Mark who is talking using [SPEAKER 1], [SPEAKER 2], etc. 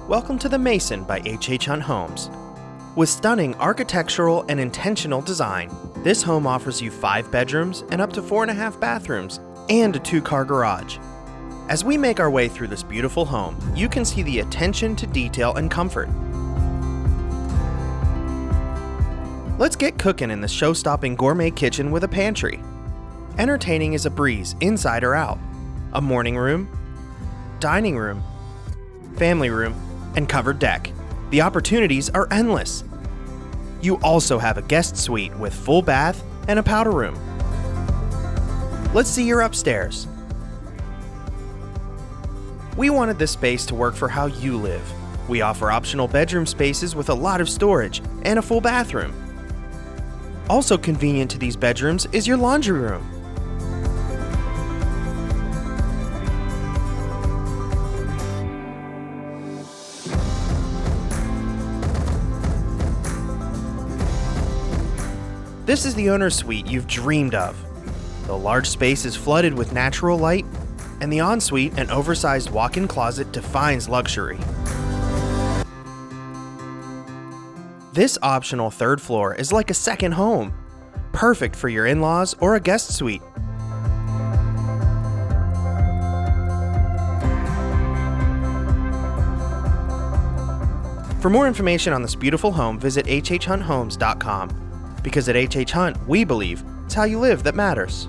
[SPEAKER 1] Welcome to the Mason by HHHunt Homes. With stunning architectural and intentional design, this home offers you 5 bedrooms and up to 4.5 bathrooms and a 2-car garage. As we make our way through this beautiful home, you can see the attention to detail and comfort. Let's get cooking in the show-stopping gourmet kitchen with a pantry. Entertaining is a breeze, inside or out. A morning room, dining room, family room, and covered deck. The opportunities are endless. You also have a guest suite with full bath and a powder room. Let's see your upstairs. We wanted this space to work for how you live. We offer optional bedroom spaces with a lot of storage and a full bathroom. Also convenient to these bedrooms is your laundry room. This is the owner's suite you've dreamed of. The large space is flooded with natural light, and the ensuite and oversized walk-in closet defines luxury. This optional 3rd floor is like a second home, perfect for your in-laws or a guest suite. For more information on this beautiful home, visit HHHuntHomes.com. Because at HHHunt, we believe it's how you live that matters.